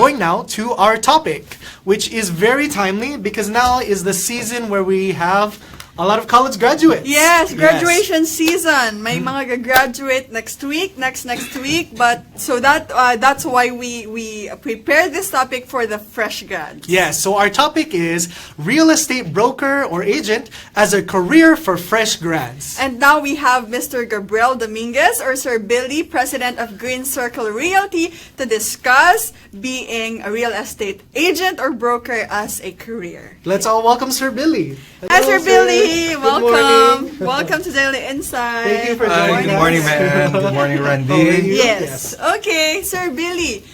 going now to our topic, which is very timely because now is the season where we have a lot of college graduates. Yes, graduation season. May mga graduate next week, next week. But so that's why we prepared this topic for the fresh grads. Yes, so our topic is real estate broker or agent as a career for fresh grads. And now we have Mr. Gabriel Dominguez or Sir Billy, President of Green Circle Realty, to discuss being a real estate agent or broker as a career. Let's all welcome Sir Billy. Hi, Sir Billy. Welcome. Morning. Welcome to Daily Insight. Thank you for joining Good morning, man. Good morning, Randy. Yes. Okay, Sir Billy.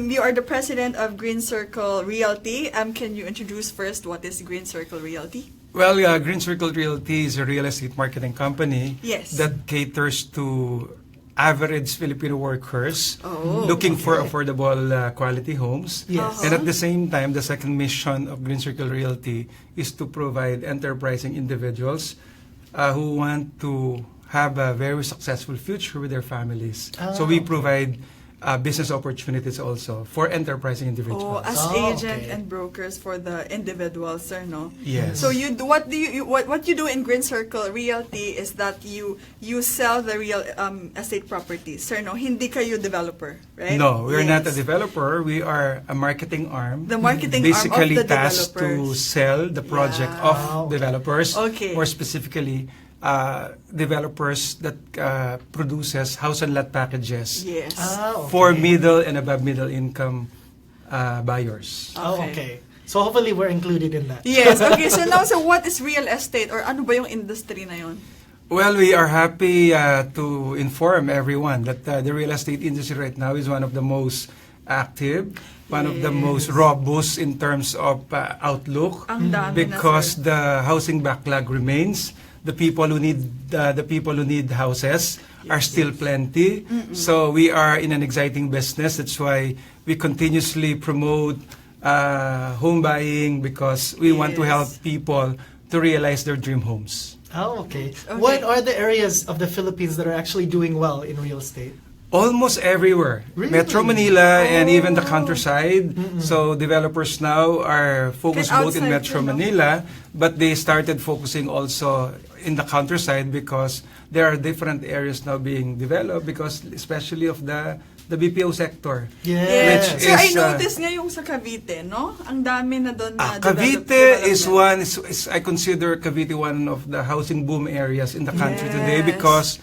You are the president of Green Circle Realty. Can you introduce first what is Green Circle Realty? Well, Green Circle Realty is a real estate marketing company that caters to average Filipino workers looking for affordable quality homes. Yes. And at the same time, the second mission of Green Circle Realty is to provide enterprising individuals who want to have a very successful future with their families. So we provide business opportunities also for enterprising individuals. As agent and brokers for the individuals, sir, no? Yes. So what you do in Green Circle Realty is that you sell the real estate properties, sir, no? Hindi kayo developer, right? No, we're not a developer. We are a marketing arm. The marketing basically arm of the tasked to sell the project of developers. Okay. More specifically, developers that produces house and lot packages for middle and above middle income buyers. Okay. So hopefully we're included in that. Yes. Okay. So now, so what is real estate or ano ba yung industry na yun? Well, we are happy to inform everyone that the real estate industry right now is one of the most active, one of the most robust in terms of outlook, because the housing backlog remains. The people who need houses are still plenty. So we are in an exciting business. That's why we continuously promote home buying, because we want to help people to realize their dream homes. Okay. What are the areas of the Philippines that are actually doing well in real estate? Almost everywhere. Really? Metro Manila and even the countryside. So developers now are focused both in Metro Manila, but they started focusing also in the countryside because there are different areas now being developed, because especially of the BPO sector. Yes. Sir, I noticed nga yung sa Cavite, no? Ang dami na doon na Cavite is one, I consider Cavite one of the housing boom areas in the country today, because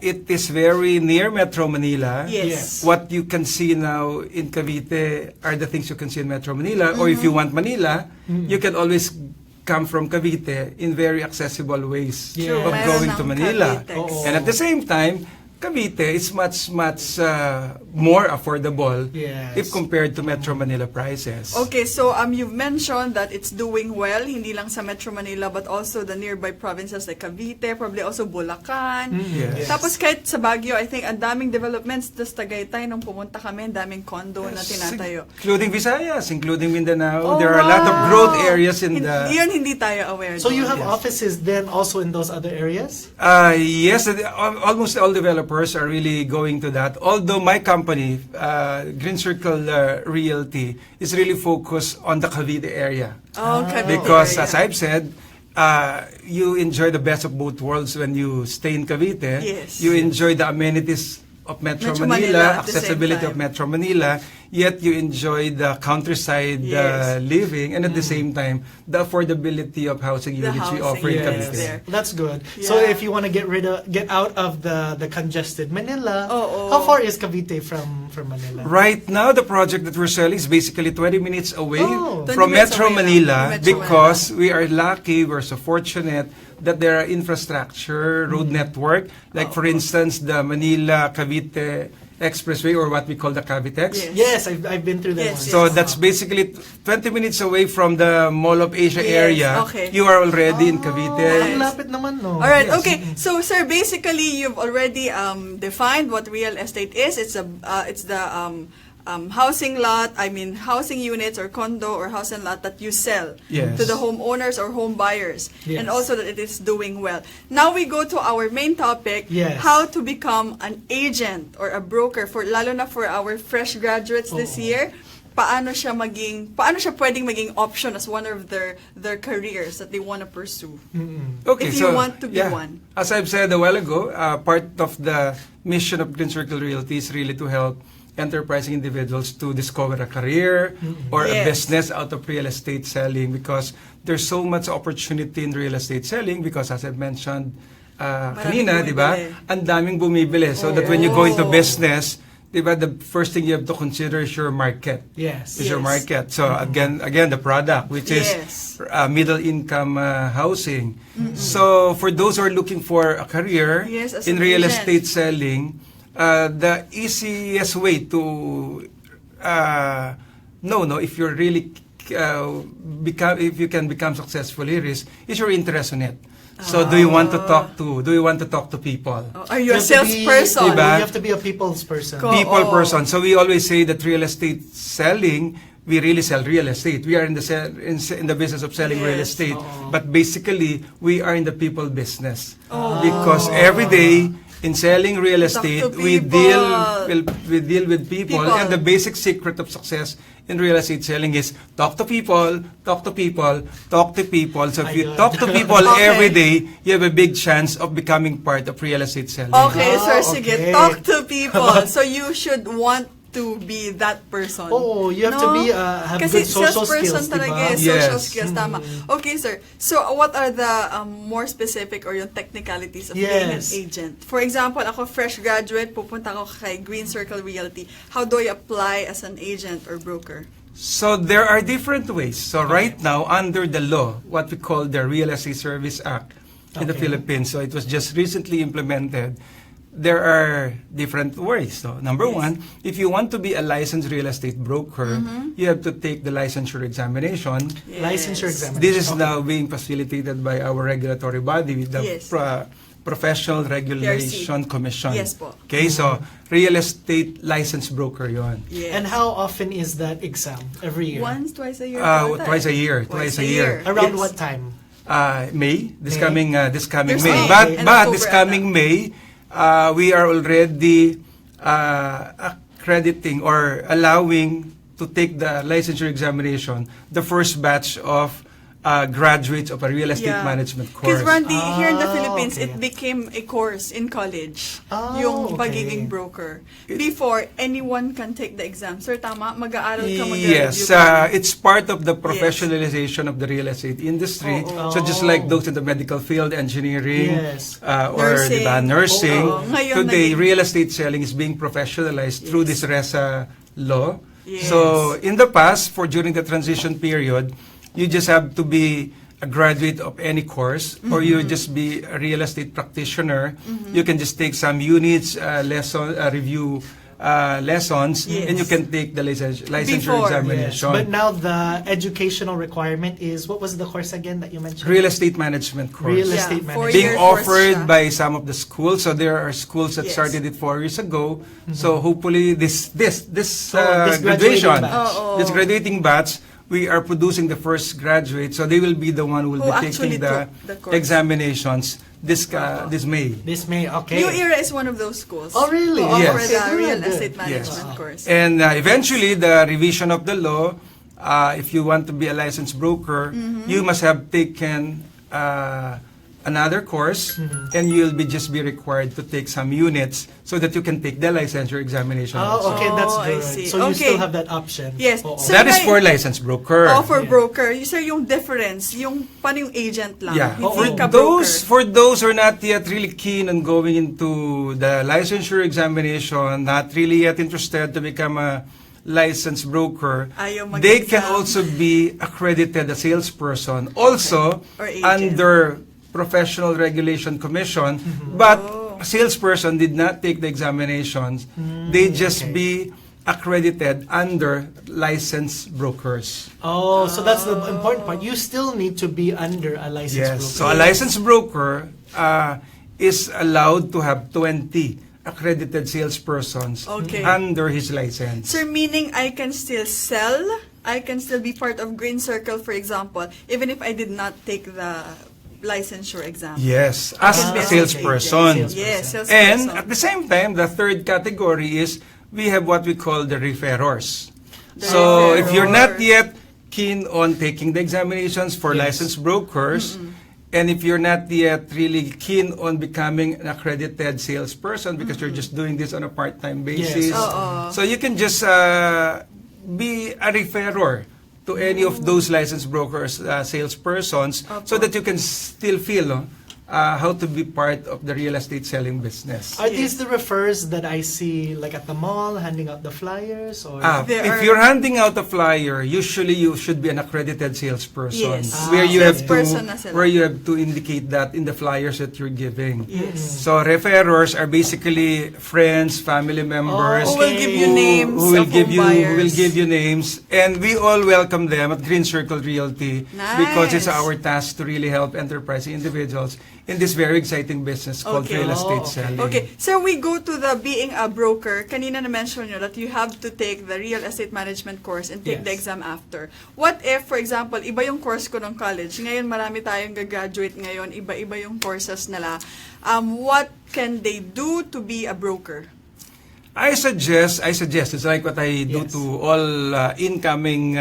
it is very near Metro Manila. Yes. What you can see now in Cavite are the things you can see in Metro Manila. Or if you want Manila, you can always come from Cavite in very accessible ways of going to Manila. And at the same time, Cavite is much more affordable if compared to Metro Manila prices. Okay, so you've mentioned that it's doing well, hindi lang sa Metro Manila but also the nearby provinces like Cavite, probably also Bulacan. Tapos kahit sa Baguio, I think ang daming developments. Tapos Tagaytay, nung pumunta kami, ang daming condo na tinatayo. Including Visayas, including Mindanao. There are a lot of growth areas in the... Yun hindi tayo aware. So you have offices then also in those other areas? Yes, almost all developers are really going to that. Although my company, Green Circle Realty, is really focused on the Cavite area. Because as I've said, you enjoy the best of both worlds when you stay in Cavite. You enjoy the amenities of Metro Manila, accessibility of Metro Manila, yet you enjoy the countryside living, and at the same time, the affordability of housing units we offer in Cavite. That's good. So if you want to get out of the congested Manila, how far is Cavite from Manila? Right now, the project that we're selling is basically 20 minutes away from Metro Manila, because we are lucky, we're so fortunate that there are infrastructure, road network, like for instance, the Manila-Cavite Expressway, or what we call the Cavitex. Yes, I've been through that one. So that's basically 20 minutes away from the Mall of Asia area. You are already in Cavite. Lapit naman, no? Alright, okay. So, sir, basically, you've already defined what real estate is. It's the housing units or condo or house and lot that you sell Yes. to the homeowners or home buyers, Yes. and also that it is doing well. Now we go to our main topic, Yes. how to become an agent or a broker for lalo na for our fresh graduates this year. Paano siya pwedeng maging option as one of their careers that they want to pursue. Okay, If you want to be one. As I've said a while ago, part of the mission of Green Circle Realty is really to help enterprising individuals to discover a career or a Yes. business out of real estate selling, because there's so much opportunity in real estate selling, because as I've mentioned kanina, di ba? bumibili. Ang daming bumibili. So that when you go into business, di ba, the first thing you have to consider is your market. Yes. Is your Yes. market. So again, the product, which is Yes. middle income housing. So for those who are looking for a career Yes, as in an real agent. estate selling, the easiest way to know if you're really if you can become successful here is your interest in it. So do you want to talk to people? Are you a have to be- salesperson? Diba? You have to be a people's person. People Oo. person. So we always say that real estate selling, we really sell real estate. We are in the business of selling real Yes. estate, but basically we are in the people business, because every day in selling real Talk to estate we deal with people, People. and the basic secret of success in real estate selling is talk to people, talk to people, talk to people. So if you Ayun. talk to people Okay. every day, you have a big chance of becoming part of real estate selling. Okay, Ah, sir, sige. okay. Talk to people. So you should want to be that person. Oh, you have to be, have Kasi good social salesperson skills, talaga diba? eh, social Yes. skills, tama. Okay, sir. So what are the more specific or yung technicalities of being an Yes. agent? For example, ako fresh graduate, pupunta ako kay Green Circle Realty. How do I apply as an agent or broker? So there are different ways. So right now, under the law, what we call the Real Estate Service Act in the Okay. Philippines, so it was just recently implemented, there are different ways. So number one, if you want to be a licensed real estate broker, you have to take the licensure examination. Licensure Yes. examination. This is Okay. now being facilitated by our regulatory body, the Yes. Professional Regulation Commission. Yes po. Okay, so real estate license broker yon. Yes. And how often is that exam? Every year? Once, twice a year? Twice a year. Twice a year. Around Yes. what time? May this May? coming There's May. May But and this October coming May, we are already accrediting or allowing to take the licensure examination the first batch of graduates of a real estate management course. Because Randy, here in the Ah, Philippines, okay. it became a course in college. Ah, yung okay. pagiging broker. Before, anyone can take the exam. Sir, tama? Mag-aaral ka, Yes, mag-review ka. it's part of the professionalization of the real estate industry. Oo. So just like those in the medical field, engineering, Yes. or Nursing. diba, nursing, Oo. Ngayon, today naging- real estate selling is being professionalized through this RESA law. Yes. So in the past, during the transition period, you just have to be a graduate of any course, or you just be a real estate practitioner. You can just take some units, review lessons, Yes. and you can take the licensure Before. Yes. examination. But now the educational requirement is, what was the course again that you mentioned? Real estate management course. Real Yeah, estate 4 management. Being year course offered siya. by some of the schools. So there are schools that Yes. started it 4 years ago. So hopefully this this graduation, graduating batch. Oo. this graduating batch, we are producing the first graduate. So they will be the one who will Who be actually taking the took the course. examinations this May. This May, okay. New Era is one of those schools. Oh, really? Who offer Yes. the Okay, real good. estate Yes. management course. And eventually, the revision of the law, if you want to be a licensed broker, you must have taken another course, and you'll just be required to take some units so that you can take the licensure examination. Oh, okay, that's Oh, I good. see. So you Okay. still have that option. Yes. Oo. So- That is Sir, for licensed broker. Oh, for Yeah. broker. Sir, yung difference, yung paano yung agent lang, Yeah. hindi Oo. ka broker. For those who are not yet really keen on going into the licensure examination, not really yet interested to become a licensed broker, Ayaw they can mag-exam. also be accredited a salesperson, also Or agent. under Professional Regulation Commission, but a salesperson did not take the examinations. They just okay. be accredited under licensed brokers. Oh, so that's the important part. You still need to be under a licensed Yes. broker. So a licensed broker is allowed to have 20 accredited salespersons Okay. under his license. Sir, meaning I can still sell, I can still be part of Green Circle, for example, even if I did not take the licensure exam. Yes, as Ah, a okay. salesperson. Yes, salesperson. And at the same time, the third category is we have what we call the referrers. The So if you're not referrers. yet keen on taking the examinations for licensed brokers, and if you're not yet really keen on becoming an accredited salesperson because you're just doing this on a part-time basis, so you can just be a referrer to any of those licensed brokers, salespersons, so that you can still feel how to be part of the real estate selling business. Are these the refers that I see like at the mall handing out the flyers or There If are- you're handing out a flyer, usually you should be an accredited salesperson, Yes. where you have Salesperson na sila. where you have to indicate that in the flyers that you're giving. Yes. So referrers are basically friends, family members Who will give you names who will of give home you buyers. names, and we all welcome them at Green Circle Realty because it's Nice. our task to really help enterprising individuals in this very exciting business called Okay. real estate Okay. selling. Okay, so we go to the being a broker. Kanina na-mention nyo that you have to take the real estate management course and take the Yes. exam after. What if, for example, iba yung course ko ng college, ngayon marami tayong gagraduate ngayon, iba-iba yung courses nila. What can they do to be a broker? I suggest, it's like what I do Yes. to all incoming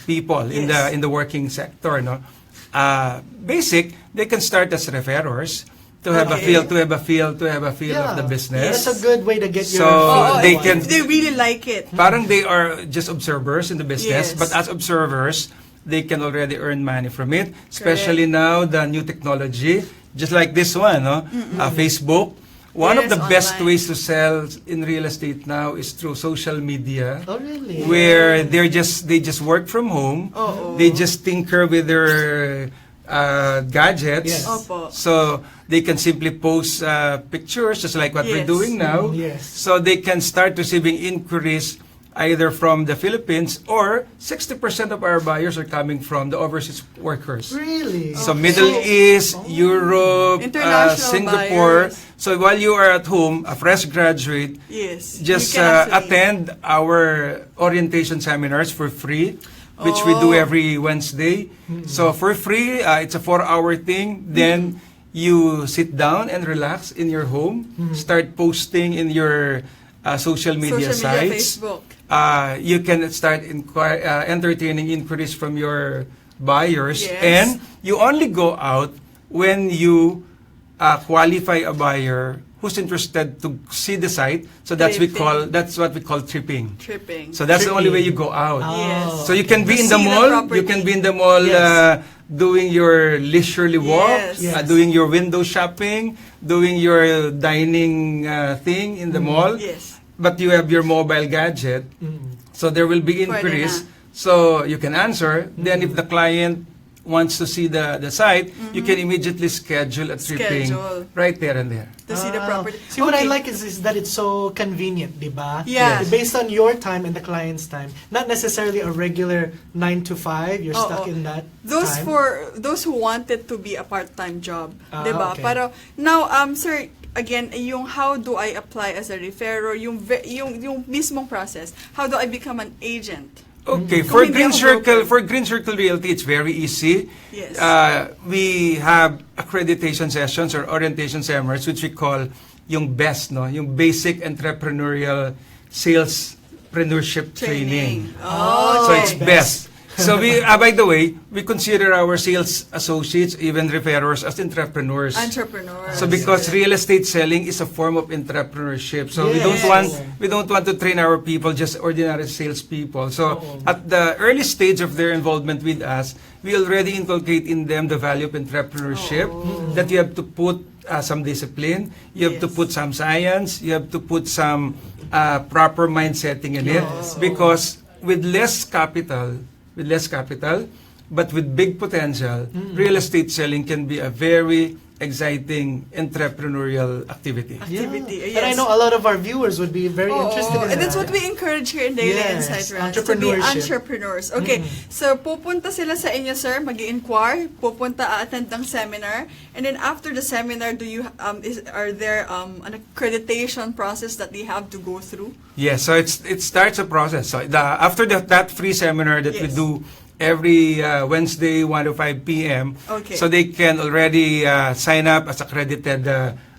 people in Yes. the working sector, no? Basic, they can start as referrers to have Okay. a feel of the business. That's a good way to get So, your they if can- they really like it. Parang they are just observers in the business, Yes. but as observers, they can already earn money from it, especially now the new technology, just like this one, no? Facebook. One of Yes, the best online. ways to sell in real estate now is through social media, Oh really? where they just work from home. Oo. They just tinker with their gadgets. Yes. Opo. So they can simply post pictures, just like what we're Yes. doing now. Yes. So they can start receiving inquiries either from the Philippines, or 60% of our buyers are coming from the overseas workers. Really? So Middle East, Europe, International Singapore. buyers. So while you are at home, a fresh graduate, Yes. just You can actually- attend our orientation seminars for free, which we do Oh. every Wednesday. So for free, it's a 4-hour thing. Then you sit down and relax in your home, start posting in your social media Social media, sites. Facebook. You can start entertaining inquiries from your buyers, Yes. and you only go out when you qualify a buyer who's interested to see the site. So that's what we call tripping. Tripping. So that's the only way you Tripping. go out. Yes. So you can be To in the see the mall. property. You can be in the mall Yes. doing your leisurely walk, Yes. Yes. doing your window shopping, doing your dining thing in the mall. Yes. But you have your mobile gadget. So there will be Pwede inquiries. na. So you can answer. Then if the client wants to see the site, you can immediately schedule a tripping Schedule. right there and there. To see the property. See, what I Okay. like is that it's so convenient, diba? Yeah. Yes. Based on your time and the client's time. Not necessarily a regular 9 to 5. You're stuck in that Those time. for those who want it to be a part-time job, Ah, 'di ba? okay. Pero now sir, again, yung how do I apply as a referrer, yung mismong process. How do I become an agent? Okay, Kung hindi ako broker. For Green Circle Realty, it's very easy. Yes. We have accreditation sessions or orientation seminars, which we call yung BEST, no? Yung Basic Entrepreneurial Salespreneurship Training. Oh, So okay. it's BEST. So we, by the way, we consider our sales associates, even referrers, as entrepreneurs. Entrepreneur. So because real estate selling is a form of entrepreneurship, so Yes. we don't want to train our people just ordinary salespeople. So Oo. at the early stage of their involvement with us, we already inculcate in them the value of entrepreneurship. That you have to put some discipline, you have to Yes. put some science, you have to put some proper mind setting in it, Yes. because with less capital, but with big potential, real estate selling can be a very exciting entrepreneurial activity. Activity, And I yes. know a lot of our viewers would be very interested in and that. that's what we encourage here in Daily Yes, Insight, Rans, to be entrepreneurship. entrepreneurs. Okay, so pupunta sila sa inyo, sir, mag-i-inquire, pupunta, attend ng seminar, and then after the seminar, are there an accreditation process that they have to go through? Yes, so it starts a process. So after that free seminar that we Yes. do every Wednesday, 1 to 5 p.m., Okay. so they can already sign up as accredited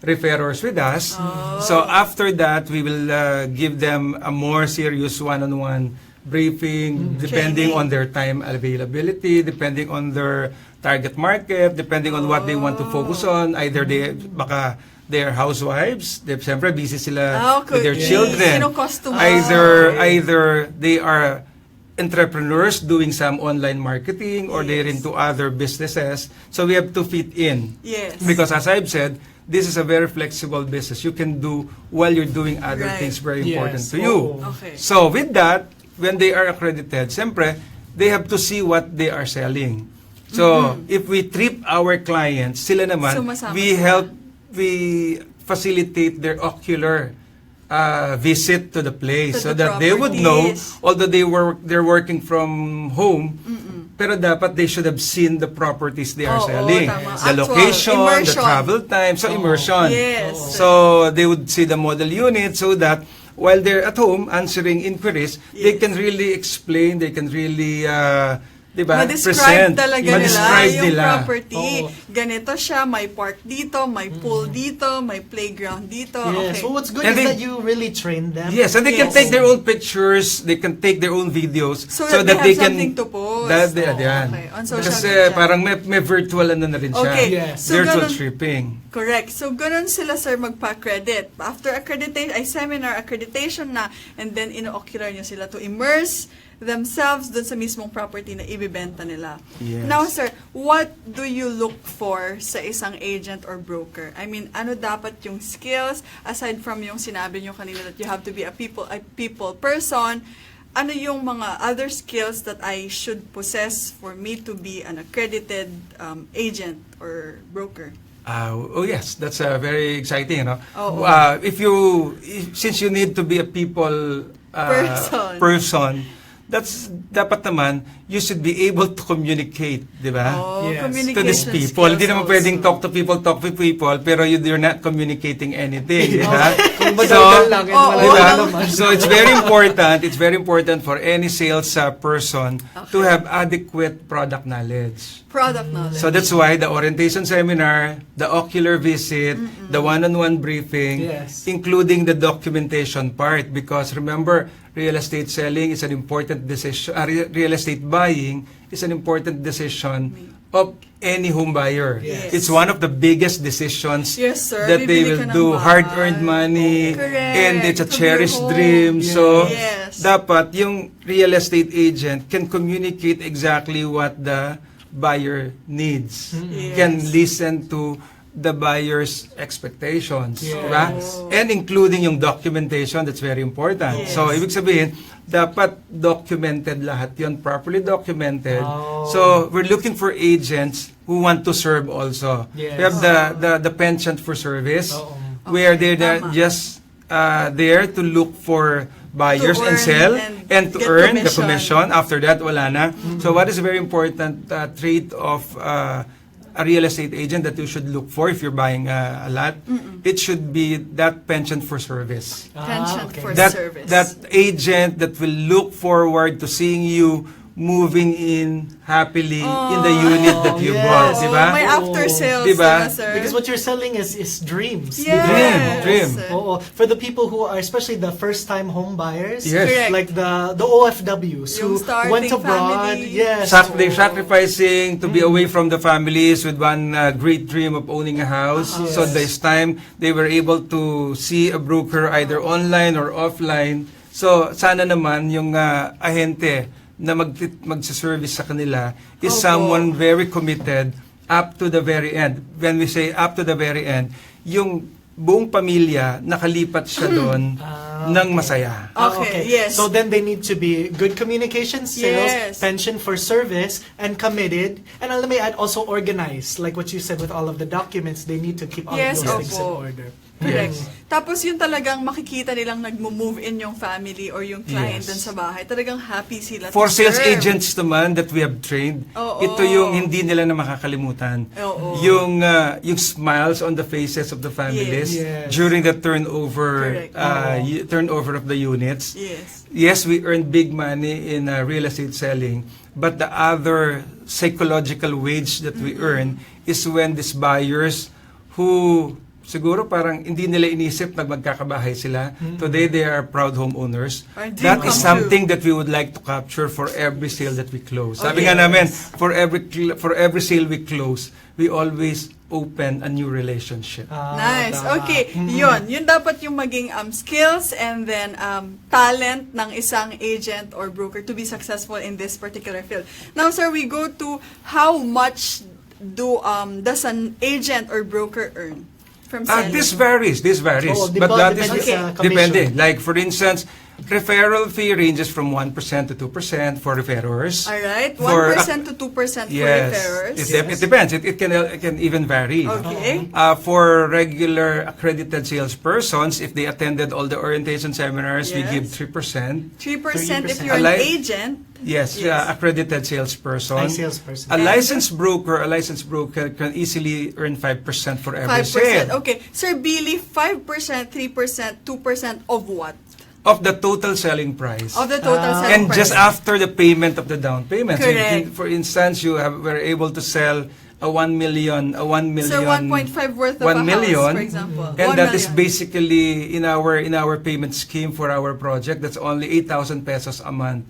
referrers with us. So after that, we will give them a more serious one-on-one briefing, depending Training. on their time availability, depending on their target market, depending on what they want to focus on. Either they're housewives, siyempre busy sila with their Yes. children. Sino-customize. Either they are entrepreneurs doing some online marketing, or they're Yes. into other businesses. So we have to fit in. Yes. Because as I've said, this is a very flexible business. You can do while you're doing other Right. things very Yes. important to you. Okay. So with that, when they are accredited, siyempre, they have to see what they are selling. So if we trip our clients, sila naman, Sumasama we sila. facilitate their ocular visit to the place, To so the that they would know, properties. although they're working from home, pero dapat they should have seen the properties they are Oo, selling. tama. The Actual, location, the immersion. travel time, so immersion. Yes. So they would see the model unit, so that while they're at home answering inquiries, they Yes. can really explain, they can really diba, Ma-describe talaga ma-describe nila yung nila. property. Oo. Ganito siya, may park dito, may pool dito, may playground dito. Yes. Okay. Well, what's good And is they- that you really train them. Yes, and they can Yes. take their own pictures, they can take their own videos, So that they have something to post. Yan. Okay, on social Kasi media. parang may virtual na rin siya. Okay, Yes. so Virtual ganun- tripping. Correct. So, ganun sila, sir, magpa-credit. After seminar accreditation na, and then ino-ocular nyo sila to immerse themselves dun sa mismong property na ibibenta nila. Yes. Now, sir, what do you look for sa isang agent or broker? I mean, ano dapat yung skills, aside from yung sinabi nyo kanina that you have to be a people person, ano yung mga other skills that I should possess for me to be an accredited agent or broker? Yes, that's very exciting, Oo. Since you need to be a people person, that's dapat naman you should be able to communicate, di ba? Yes. To these people. Hindi naman pwedeng talk to people, pero you're not communicating anything, di ba? Kung madaldal lang, and wala Diba? naman. So it's very important for any sales person to have adequate product knowledge. Product knowledge. So that's why the orientation seminar, the ocular visit, the one-on-one briefing, Yes. including the documentation part, because remember, real estate selling is an important decision, real estate buying is an important decision of any home buyer. Yes. It's one of the biggest decisions Yes, sir. that they Bibili will ka ng do, bahay. hard-earned money, Correct. and it's a To your cherished home. dream. So, Yes. dapat yung real estate agent can communicate exactly what the buyer needs, Yes. can listen to the buyer's expectations, Yes. diba? And including yung documentation, that's very important. Yes. So, ibig sabihin, dapat documented lahat yun, properly documented. Oh. So, we're looking for agents who want to serve also. Yes. We have the penchant for service, Oo. where Okay, they're tama. just there to look for buyers To and earn sell and to get earn the commission. commission. After that, wala na. So what is a very important trait of a real estate agent that you should look for if you're buying a lot? It should be that penchant for service. Penchant for That service. that agent that will look forward to seeing you moving in happily in the unit that you yes. bought, Oh, di ba? may after sales, Diba? sir? Because what you're selling is dreams. Yes. Dream. Oo. For the people who are, especially the first-time home buyers, Yes. Correct. like the OFWs Yung who starting went abroad, family. yes, They're sacrificing to be away from the families with one great dream of owning a house. Yes. So this time, they were able to see a broker either online or offline. So sana naman yung ahente na magsaservice sa kanila is Opo. someone very committed up to the very end. When we say up to the very end, yung buong pamilya nakalipat siya doon ng masaya. Okay, yes. So then they need to be good communication skills, Yes. pension for service, and committed. And let me add also organized, like what you said with all of the documents. They need to keep all Yes, of those things in opo. order. Correct. Yes. Tapos yung talagang makikita nilang nag-move in yung family or yung client Yes. dun sa bahay. Talagang happy sila For to sales serve. agents naman that we have trained, Oo. ito yung hindi nila na makakalimutan. Oo. Yung smiles on the faces of the families Yes. during the turnover Correct. turnover of the units. Yes. Yes, we earn big money in real estate selling, but the other psychological wage that we earn is when these buyers who siguro parang hindi nila inisip na magkakabahay sila. Today, they are proud homeowners. Our dream That is come something that we would like to capture for every sale that we close. Sabi Okay. nga namin, for every sale we close, we always open a new relationship. Nice. Tama. Okay. Yun dapat yung maging skills and then talent ng isang agent or broker to be successful in this particular field. Now, sir, we go to how much does an agent or broker earn from selling? This varies. Oh, But that is depende sa commission. depende. Like for instance, referral fee ranges from 1% to 2% for referrers. All right. For 1% to 2% for Yes, referrers. it depends. It can even vary. Okay. For regular accredited salespersons, if they attended all the orientation seminars, we Yes. give 3%. 3% if 3%. you're an Alright. agent. Yes, Yes. Accredited salesperson. Ay, salesperson. A licensed broker can easily earn 5% for every 5%. sale Okay. Sir Billy, 5%, 3%, 2% of what? of the total selling price. Of the total selling And price. just after the payment of the down payment. So Correct. for instance, were able to sell a 1 million, So 1.5 worth of 1 a million, house, for example. and 1 that is million. basically in our payment scheme for our project. That's only 8,000 pesos a month.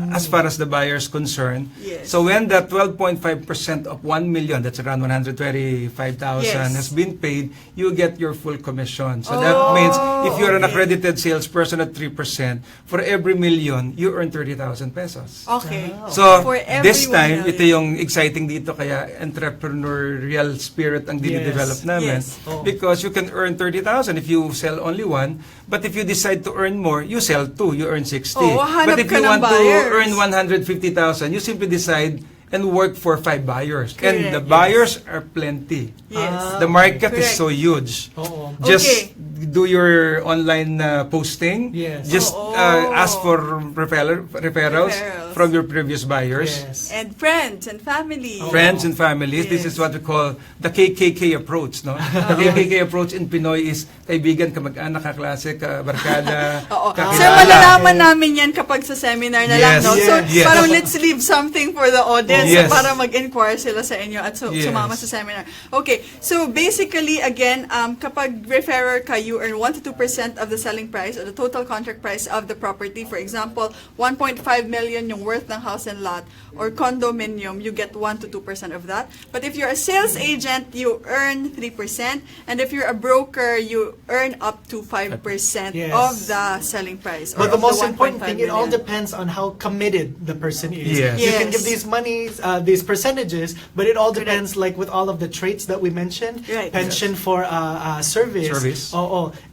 As far as the buyer is concerned. Yes. So when the 12.5% of 1 million, that's around 125,000, Yes. has been paid, you get your full commission. So Oh, that means if you're an okay. accredited salesperson at 3%, for every million, you earn 30,000 pesos. Okay. So, For every this 1 time, million. ito yung exciting dito, kaya entrepreneurial spirit ang dinidevelop Yes. namin. Yes. Oh. Because you can earn 30,000 if you sell only one, but if you decide to earn more, you sell two, you earn 60. Oh, hanap But if ka you ng want to buyers. earn 150,000, you simply decide and work for 5 buyers. And Correct. the buyers are plenty. Yes. The market is Correct. so huge. Oo. Just Okay. do your online posting. Yes. Just Oo. ask for referrals Referrals. from your previous buyers. Yes. And friends and family. Friends and families. This Yes. is what we call the KKK approach, no? The KKK approach in Pinoy is kaibigan, kamag-anak, kaklase, kabarkada, Oo. kakilala. Sir, malalaman namin yan kapag sa seminar na lang, Yes. no? So, Yes. parang let's leave something for the audience Yes. para mag-inquire sila sa inyo at Yes. sumama sa seminar. Okay, so basically, again, kapag referrer ka, you earn 1 to 2% of the selling price or the total contract price of the property. For example, 1.5 million yung worth ng house and lot or condominium, you get 1 to 2% of that. But if you're a sales agent, you earn 3%. And if you're a broker, you earn up to 5% Yes. of the selling price. Or But the of most important 1.5 thing, it all million. depends on how committed the person is. Yes. You can Yes. give these monies, these percentages, but it all depends, like with all of the traits that we mentioned, Right. pension for service, Service.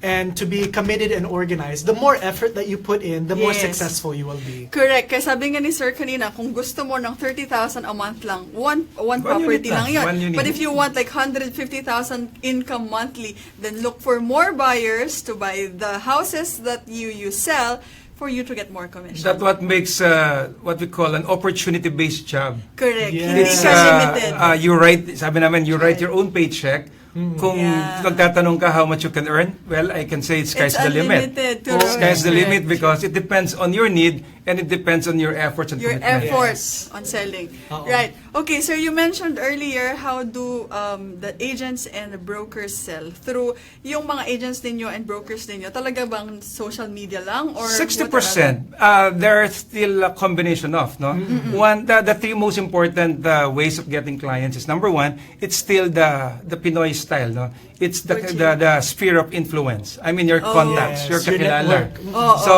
and to be committed and organized. The more effort that you put in, the more Yes. successful you will be. Correct. Kaya sabi nga ni Sir kanina, kung gusto mo ng 30,000 a month lang, one property unit lang. lang yun. One unit. But if you want like 150,000 income monthly, then look for more buyers to buy the houses that you sell for you to get more commission. That's what makes what we call an opportunity-based job. Correct. Yes. Hindi It's ka limited. you write, sabi namin, you write your own paycheck. Kung Yeah. magtatanong ka how much you can earn, well, I can say sky's It's the limit. unlimited. Sky's the Correct. limit because it depends on your need and it depends on your efforts and Your commitment. efforts on selling. Oo. Right. Okay, sir, you mentioned earlier how do the agents and the brokers sell? Through yung mga agents ninyo and brokers ninyo, talaga bang social media lang? Or 60%. There's still a combination of, no? One, the three most important ways of getting clients is number one, it's still the Pinoy style, no? It's the sphere of influence. I mean, your contacts, Yes, your your kakilala. network. So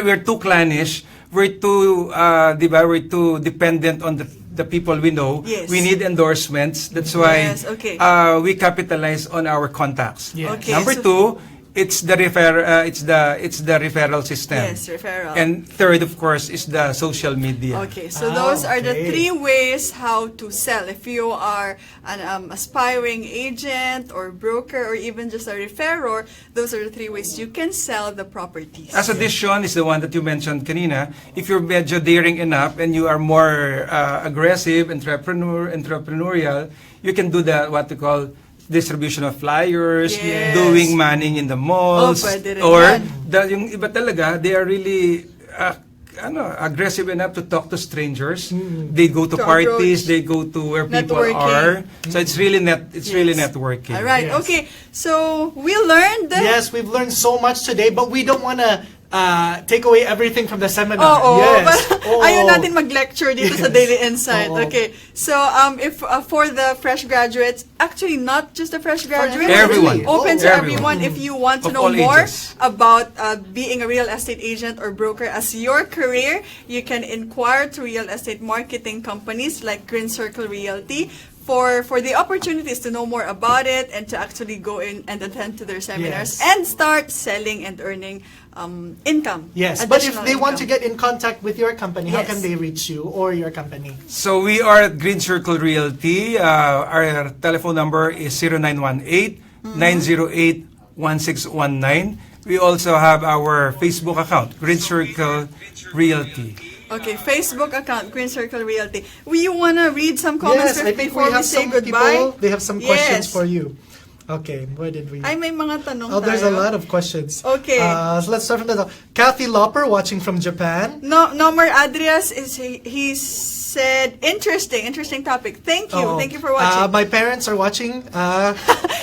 we're too clannish. We're too, we're too dependent on the people we know. Yes. We need endorsements. That's why Yes, okay. we capitalize on our contacts. Yes. Okay, Number so- two, it's the referral system. Yes, referral. And third, of course, is the social media. Okay, so those are the okay. 3 ways how to sell. If you are an aspiring agent or broker or even just a referrer, those are the 3 ways you can sell the properties. As addition is the one that you mentioned kanina. If you're medyo daring enough and you are more aggressive, entrepreneurial, you can do what we call distribution of flyers, Yes. doing manning in the malls, pwede rin or yan. yung iba talaga, they are really aggressive enough to talk to strangers. They go to To parties, approach. they go to where people Networking. are. So it's really really Yes. networking. All right, Yes. okay. So we learned. Yes, we've learned so much today, but we don't want to take away everything from the seminar. Oo, Yes. but ayaw natin mag-lecture dito sa Yes. Daily Insight. Oo. Okay, so if for the fresh graduates, actually not just the fresh graduates, Everyone. open to Everyone. everyone. If you want to Of know all more ages. about being a real estate agent or broker as your career, you can inquire to real estate marketing companies like Green Circle Realty for the opportunities to know more about it and to actually go in and attend to their seminars Yes. and start selling and earning income. Yes, but if additional they want to income. get in contact with your company, how Yes. can they reach you or your company? So we are at Green Circle Realty. Our telephone number is 0918-908-1619. We also have our Facebook account, Green Circle Realty. Okay, Facebook account, Green Circle Realty. You want to read some comments Yes, I think before we we have say some goodbye? people, they have some questions Yes. for you. Okay, where did we? Ay, may mga tanong Oh, there's a tayo. lot of questions. Okay. So let's start from the top. Kathy Loper, watching from Japan. No, Nomer Adrias he said interesting topic. Thank you. Oh, Thank you for watching. my parents are watching.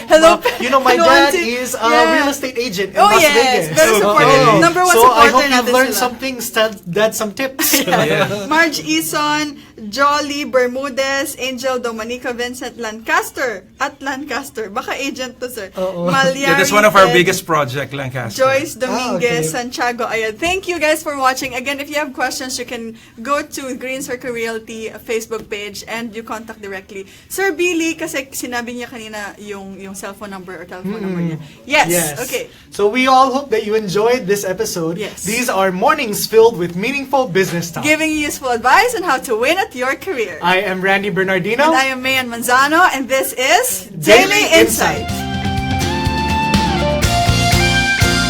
Hello. You know, my Hello, dad Auntie. is a Yeah. real estate agent in Oh, Las yes. Vegas. Very supportive. Number one so I supporter hope you've natin learned sila. something, dad some tips. Yeah. Marge Ison, Jolly Bermudez, Angel Dominica Vincent Lancaster. At Lancaster. Baka agent to, sir. Oo. Malyari Yeah, that's one of our Ted, biggest project, Lancaster. Joyce Dominguez, okay. Santiago. Ayan. Thank you guys for watching. Again, if you have questions, you can go to Green Circle Realty Facebook page and you contact directly. Sir Billy, kasi sinabi niya kanina yung cellphone number or telephone number niya. Yes. Yes. Okay. So we all hope that you enjoyed this episode. Yes. These are mornings filled with meaningful business talk. Giving you useful advice on how to win at your career. I am Randy Bernardino. And I am Mayan Manzano, and this is Daily Daily Insight. Insight.